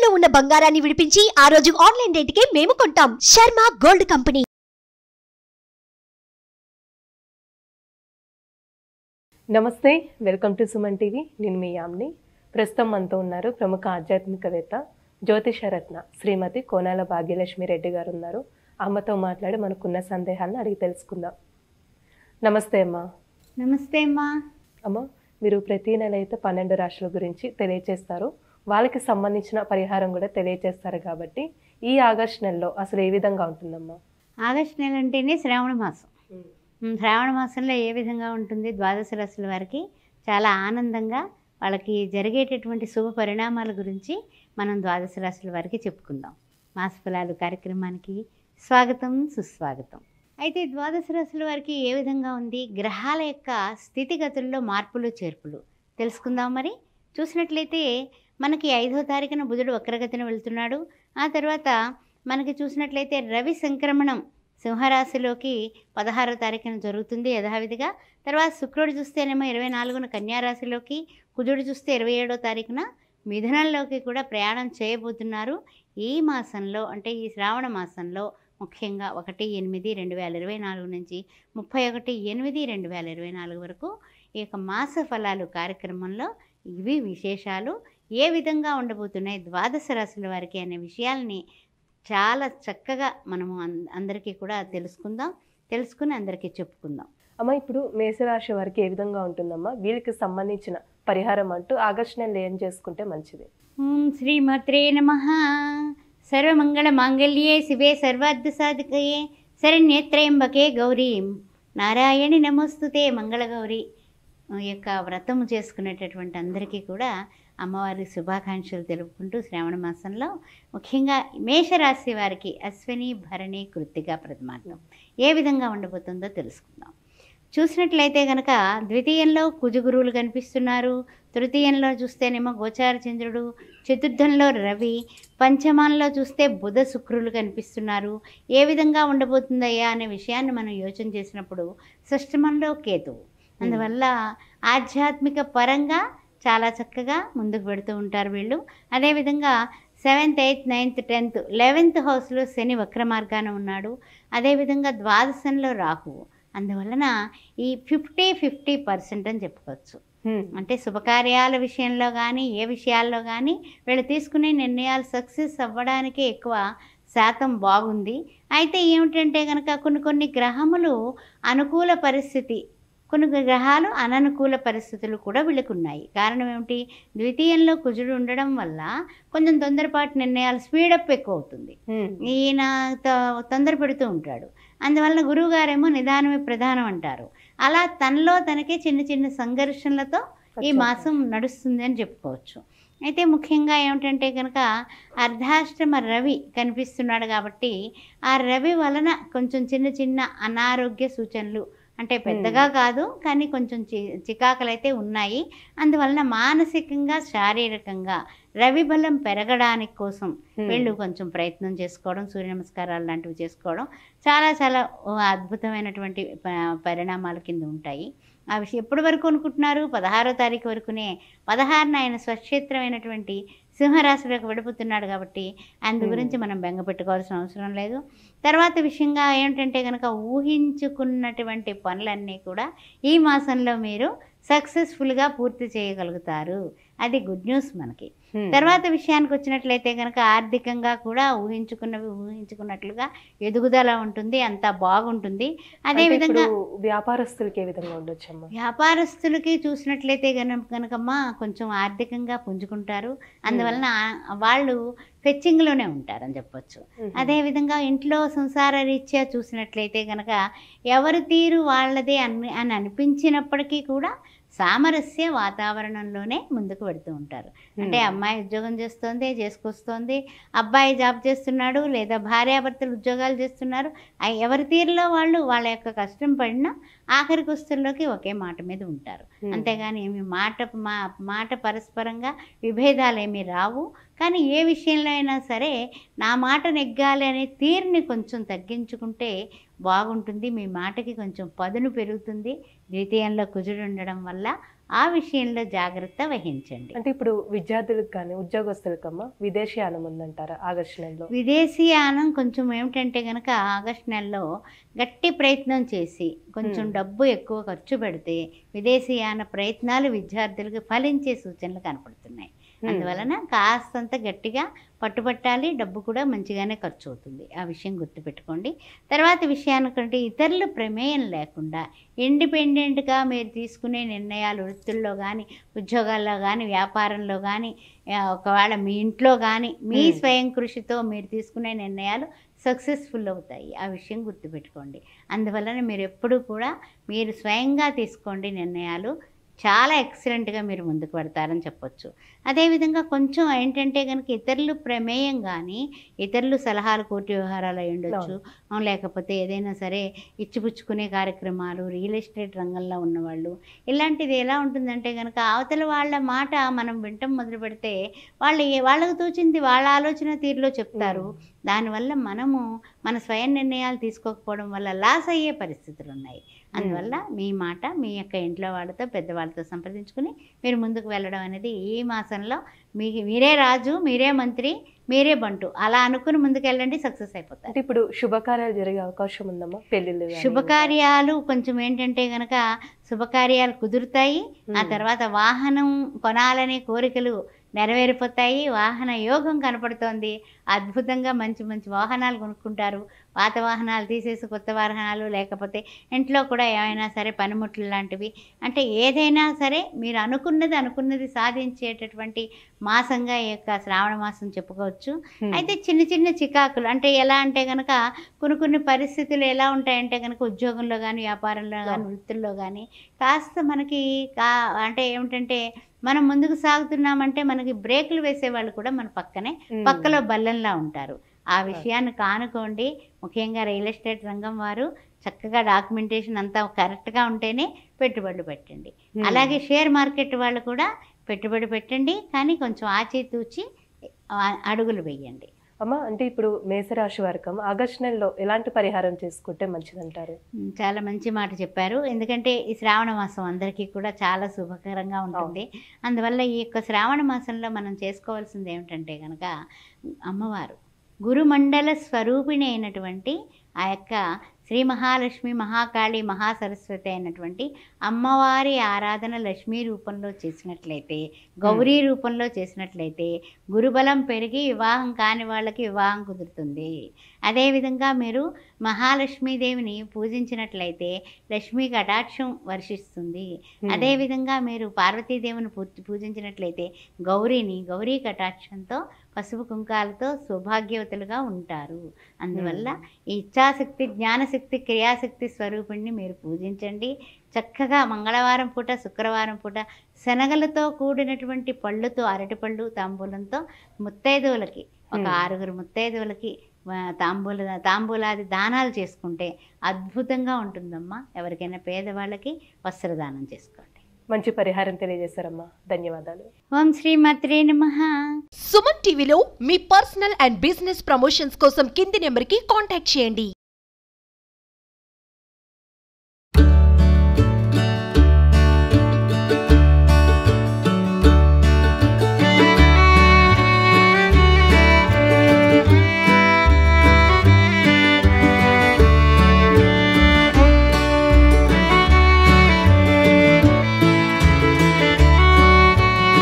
తాకట్టులో ఉన్న బంగారాన్ని విడిపించి ఆ రోజు ఆన్లైన్ రేటుకే మేము కొంటాం. Sharma gold company. నమస్తే, వెల్కమ్ టు సుమన్ టీవీ. నేను మీ యామ్ని. ప్రస్తుతం మనతో ఉన్నారు ప్రముఖ ఆధ్యాత్మికవేత్త జ్యోతిషరత్న శ్రీమతి కోనాల భాగ్యలక్ష్మి రెడ్డి గారు ఉన్నారు. అమ్మతో మాట్లాడి మనకున్న సందేహాలను అడిగి తెలుసుకుందాం. నమస్తే అమ్మా. నమస్తే అమ్మా. అమ్మ, మీరు ప్రతి నెల అయితే 12 రాశుల గురించి తెలియచేస్తారు, వాళ్ళకి సంబంధించిన పరిహారం కూడా తెలియచేస్తారు. కాబట్టి ఈ ఆగస్టు నెలలో అసలు ఏ విధంగా ఉంటుందమ్మా? ఆగస్టు నెల అంటేనే శ్రావణ మాసం. శ్రావణ మాసంలో ఏ విధంగా ఉంటుంది? ద్వాదశ రాశుల వారికి చాలా ఆనందంగా వాళ్ళకి జరిగేటటువంటి శుభ పరిణామాల గురించి మనం ద్వాదశ రాశుల వారికి చెప్పుకుందాం. మాస ఫలాలు కార్యక్రమానికి స్వాగతం, సుస్వాగతం. అయితే ద్వాదశ రాశుల వారికి ఏ విధంగా ఉంది? గ్రహాల యొక్క స్థితిగతుల్లో మార్పులు చేర్పులు తెలుసుకుందాం. మరి చూసినట్లయితే మనకి 5వ తారీఖున బుధుడు వక్రగతిన వెళ్తున్నాడు. ఆ తర్వాత మనకి చూసినట్లయితే రవి సంక్రమణం సింహరాశిలోకి 16వ తారీఖున జరుగుతుంది యథావిధిగా. తర్వాత శుక్రుడు చూస్తేనేమో 24న కన్యారాశిలోకి, కుజుడు చూస్తే 27వ తారీఖున మిథునంలోకి కూడా ప్రయాణం చేయబోతున్నారు. ఈ మాసంలో అంటే ఈ శ్రావణ మాసంలో ముఖ్యంగా 1/8/2024 నుంచి 31/8/2024 వరకు ఈ యొక్క మాస ఫలాలు కార్యక్రమంలో ఇవి విశేషాలు ఏ విధంగా ఉండబోతున్నాయి ద్వాదశ రాశుల వారికి అనే విషయాల్ని చాలా చక్కగా మనము అందరికీ కూడా తెలుసుకుని అందరికీ చెప్పుకుందాం. అమ్మ, ఇప్పుడు మేషరాశి వారికి ఏ విధంగా ఉంటుందమ్మా? వీళ్ళకి సంబంధించిన పరిహారం అంటూ ఆగస్టు నెలలో ఏం చేసుకుంటే మంచిది? శ్రీమాత్రే నమః. సర్వమంగళ మాంగళ్యే శివే సర్వార్థ సాధకయే శరణ్యేత్రయంబకే గౌరీం నారాయణి నమోస్తుతే మంగళగౌరి. యొక్క వ్రతము చేసుకునేటటువంటి అందరికీ కూడా అమ్మవారి శుభాకాంక్షలు తెలుపుకుంటూ శ్రావణ మాసంలో ముఖ్యంగా మేషరాశి వారికి అశ్విని, భరణి, కృత్తిక ప్రథమార్థం ఏ విధంగా ఉండబోతుందో తెలుసుకుందాం. చూసినట్లయితే కనుక ద్వితీయంలో కుజగురువులు కనిపిస్తున్నారు. తృతీయంలో చూస్తేనేమో గోచార చంద్రుడు, చతుర్థంలో రవి, పంచమాల్లో చూస్తే బుధ, శుక్రులు కనిపిస్తున్నారు. ఏ విధంగా ఉండబోతుందయ్యా అనే విషయాన్ని మనం యోచన చేసినప్పుడు షష్టమంలో కేతువు. అందువల్ల ఆధ్యాత్మిక పరంగా చాలా చక్కగా ముందుకు పెడుతూ ఉంటారు వీళ్ళు. అదేవిధంగా 7th, 8th, 9th, 10th, 11th హౌస్లో శని వక్ర మార్గాన ఉన్నాడు. అదేవిధంగా ద్వాదశంలో రాహువు. అందువలన ఈ 50% అని చెప్పుకోవచ్చు. అంటే శుభకార్యాల విషయంలో కానీ ఏ విషయాల్లో కానీ వీళ్ళు తీసుకునే నిర్ణయాలు సక్సెస్ అవ్వడానికే ఎక్కువ శాతం బాగుంది. అయితే ఏమిటంటే కనుక కొన్ని గ్రహములు అనుకూల పరిస్థితి, కొన్ని గ్రహాలు అననుకూల పరిస్థితులు కూడా వీళ్ళకు ఉన్నాయి. కారణం ఏమిటి? ద్వితీయంలో కుజుడు ఉండడం వల్ల కొంచెం తొందరపాటు నిర్ణయాలు స్పీడప్ ఎక్కువ అవుతుంది. ఈయన తొందర పెడుతూ ఉంటాడు. అందువలన గురువు గారేమో నిదానమే ప్రధానం అంటారు. అలా తనలో తనకే చిన్న చిన్న సంఘర్షణలతో ఈ మాసం నడుస్తుంది అని చెప్పుకోవచ్చు. అయితే ముఖ్యంగా ఏమిటంటే కనుక అర్ధాష్టమ రవి కనిపిస్తున్నాడు కాబట్టి ఆ రవి వలన కొంచెం చిన్న చిన్న అనారోగ్య సూచనలు, అంటే పెద్దగా కాదు కానీ కొంచెం చికాకులు అయితే ఉన్నాయి. అందువలన మానసికంగా శారీరకంగా రవి బలం పెరగడానికి కోసం వీళ్ళు కొంచెం ప్రయత్నం చేసుకోవడం, సూర్య నమస్కారాలు లాంటివి చేసుకోవడం చాలా చాలా అద్భుతమైనటువంటి పరిణామాల కింద ఉంటాయి. ఆ విషయం ఎప్పటి వరకు అనుకుంటున్నారు? 16వ తారీఖు వరకునే. 16న ఆయన స్వక్షేత్రమైనటువంటి సింహరాశిలోకి విడిపోతున్నాడు కాబట్టి అందు గురించి మనం బెంగ పెట్టుకోవాల్సిన అవసరం లేదు. తర్వాత విషయంగా ఏమిటంటే కనుక ఊహించుకున్నటువంటి పనులన్నీ కూడా ఈ మాసంలో మీరు సక్సెస్ఫుల్గా పూర్తి చేయగలుగుతారు. అది గుడ్ న్యూస్ మనకి. తర్వాత విషయానికి వచ్చినట్లయితే కనుక ఆర్థికంగా కూడా ఊహించుకున్నట్లుగా ఎదుగుదల ఉంటుంది, అంతా బాగుంటుంది. అదేవిధంగా వ్యాపారస్తులకి ఏ విధంగా ఉండొచ్చమ్మా? వ్యాపారస్తులకి చూసినట్లయితే కనుకమ్మా కొంచెం ఆర్థికంగా పుంజుకుంటారు. అందువలన వాళ్ళు ఫెచ్చింగ్లోనే ఉంటారని చెప్పొచ్చు. అదేవిధంగా ఇంట్లో సంసార రీత్యా చూసినట్లయితే కనుక ఎవరి తీరు వాళ్ళదే అని అనిపించినప్పటికీ కూడా సామరస్య వాతావరణంలోనే ముందుకు పెడుతూ ఉంటారు. అంటే అమ్మాయి ఉద్యోగం చేసుకొస్తోంది, అబ్బాయి జాబ్ చేస్తున్నాడు, లేదా భార్యాభర్తలు ఉద్యోగాలు చేస్తున్నారు. ఎవరి తీరులో వాళ్ళు వాళ్ళ యొక్క కష్టం పడినా ఆఖరి కుస్తుల్లోకి ఒకే మాట మీద ఉంటారు. అంతేగాని ఏమి మాట పరస్పరంగా విభేదాలు ఏమీ రావు. కానీ ఏ విషయంలో అయినా సరే నా మాట నెగ్గాలి అనే తీరుని కొంచెం తగ్గించుకుంటే బాగుంటుంది. మీ మాటకి కొంచెం పదును పెరుగుతుంది. ద్వితీయంలో కుజుడు ఉండడం వల్ల ఆ విషయంలో జాగ్రత్త వహించండి. అంటే ఇప్పుడు విద్యార్థులకు కానీ ఉద్యోగస్తులకమ్మా విదేశీయానం ఉందంటారా ఆగస్టు నెలలో? విదేశీయానం కొంచెం ఏమిటంటే కనుక ఆగస్టు నెలలో గట్టి ప్రయత్నం చేసి కొంచెం డబ్బు ఎక్కువ ఖర్చు పెడితే విదేశీయాన ప్రయత్నాలు విద్యార్థులకు ఫలించే సూచనలు కనపడుతున్నాయి. అందువలన కాస్తంత గట్టిగా పట్టుబట్టాలి. డబ్బు కూడా మంచిగానే ఖర్చు అవుతుంది, ఆ విషయం గుర్తుపెట్టుకోండి. తర్వాత విషయానికంటే ఇతరుల ప్రమేయం లేకుండా ఇండిపెండెంట్గా మీరు తీసుకునే నిర్ణయాలు వృత్తుల్లో కానీ, ఉద్యోగాల్లో కానీ, వ్యాపారంలో కానీ, ఒకవేళ మీ ఇంట్లో కానీ మీ స్వయం కృషితో మీరు తీసుకునే నిర్ణయాలు సక్సెస్ఫుల్ అవుతాయి, ఆ విషయం గుర్తుపెట్టుకోండి. అందువలన మీరు ఎప్పుడూ కూడా మీరు స్వయంగా తీసుకోండి నిర్ణయాలు, చాలా ఎక్సలెంట్గా మీరు ముందుకు పెడతారని చెప్పొచ్చు. అదేవిధంగా కొంచెం ఏంటంటే కనుక ఇతరులు ప్రమేయం కానీ, ఇతరులు సలహాలు కోర్టు వ్యవహారాలు అయి ఉండొచ్చు, లేకపోతే ఏదైనా సరే ఇచ్చిపుచ్చుకునే కార్యక్రమాలు, రియల్ ఎస్టేట్ రంగంలో ఉన్నవాళ్ళు, ఇలాంటిది ఎలా ఉంటుందంటే కనుక అవతల వాళ్ళ మాట మనం వింటం మొదలు పెడితే వాళ్ళకు తోచింది వాళ్ళ ఆలోచన తీరులో చెప్తారు. దానివల్ల మనము మన స్వయం నిర్ణయాలు తీసుకోకపోవడం వల్ల లాస్ అయ్యే పరిస్థితులు ఉన్నాయి. అందువల్ల మీ మాట మీ యొక్క ఇంట్లో వాళ్ళతో, పెద్దవాళ్ళతో సంప్రదించుకుని మీరు ముందుకు వెళ్ళడం అనేది ఈ మాసంలో మీరే రాజు, మీరే మంత్రి, మీరే బంటు అలా అనుకుని ముందుకు వెళ్ళండి, సక్సెస్ అయిపోతారు. అంటే ఇప్పుడు శుభకార్యాలు జరిగే అవకాశం ఉందమ్మా? పెళ్ళిళ్ళు, శుభకార్యాలు కొంచెం ఏంటంటే కనుక శుభకార్యాలు కుదురుతాయి. ఆ తర్వాత వాహనం కొనాలనే కోరికలు నెరవేరిపోతాయి. వాహన యోగం కనపడుతోంది. అద్భుతంగా మంచి మంచి వాహనాలు కొనుక్కుంటారు. పాత వాహనాలు తీసేసి కొత్త వాహనాలు, లేకపోతే ఇంట్లో కూడా ఏమైనా సరే పనిముట్లు లాంటివి, అంటే ఏదైనా సరే మీరు అనుకున్నది సాధించేటటువంటి మాసంగా ఈ యొక్క శ్రావణ మాసం చెప్పుకోవచ్చు. అయితే చిన్న చిన్న చికాకులు అంటే ఎలా అంటే కనుక కొన్ని పరిస్థితులు ఎలా ఉంటాయంటే కనుక ఉద్యోగంలో కానీ, వ్యాపారంలో కానీ, వృత్తుల్లో కానీ కాస్త మనకి అంటే ఏమిటంటే మనం ముందుకు సాగుతున్నామంటే మనకి బ్రేకులు వేసేవాళ్ళు కూడా మన పక్కలో బల్లంలా ఉంటారు. ఆ విషయాన్ని కానుకోండి. ముఖ్యంగా రియల్ ఎస్టేట్ రంగం వారు చక్కగా డాక్యుమెంటేషన్ అంతా కరెక్ట్గా ఉంటేనే పెట్టుబడులు పెట్టండి. అలాగే షేర్ మార్కెట్ వాళ్ళు కూడా పెట్టుబడి పెట్టండి, కానీ కొంచెం ఆచితూచి అడుగులు వేయండి. అమ్మ, అంటే ఇప్పుడు మేషరాశి వారికి ఆగస్టు నెలలో ఎలాంటి పరిహారం చేసుకుంటే మంచిదంటారు? చాలా మంచి మాట చెప్పారు. ఎందుకంటే ఈ శ్రావణ మాసం అందరికీ కూడా చాలా శుభకరంగా ఉంటుంది. అందువల్ల ఈ యొక్క శ్రావణ మాసంలో మనం చేసుకోవాల్సింది ఏమిటంటే కనుక అమ్మవారు గురుమండల స్వరూపిణి అయినటువంటి ఆ యొక్క శ్రీ మహాలక్ష్మి, మహాకాళి, మహాసరస్వతి అయినటువంటి అమ్మవారి ఆరాధన లక్ష్మీ రూపంలో చేసినట్లయితే, గౌరీ రూపంలో చేసినట్లయితే గురుబలం పెరిగి వివాహం కాని వాళ్ళకి వివాహం కుదురుతుంది. అదేవిధంగా మీరు మహాలక్ష్మీదేవిని పూజించినట్లయితే లక్ష్మీ కటాక్షం వర్షిస్తుంది. అదేవిధంగా మీరు పార్వతీదేవిని పూజించినట్లయితే గౌరీ కటాక్షంతో, పసుపు కుంకాలతో సౌభాగ్యవతులుగా ఉంటారు. అందువల్ల ఈ ఇచ్ఛాశక్తి, జ్ఞానశక్తి, క్రియాశక్తి స్వరూపిణిని మీరు పూజించండి. చక్కగా మంగళవారం పూట, శుక్రవారం పూట శనగలతో కూడినటువంటి పళ్ళుతో, అరటిపళ్ళు తాంబూలంతో ముత్తైదువులకి, ఒక 6 ముత్తైదువులకి తాంబూలాది దానాలు చేసుకుంటే అద్భుతంగా ఉంటుందమ్మా. ఎవరికైనా పేదవాళ్ళకి వస్త్రదానం చేసుకోండి. మంచి పరిహారం తెలియజేశారమ్మా, ధన్యవాదాలు. ఓం శ్రీమాత్రే నమః. సుమన్ టీవీలో మీ పర్సనల్ అండ్ బిజినెస్ ప్రమోషన్స్ కోసం కింది నెంబర్కి కాంటాక్ట్ చేయండి.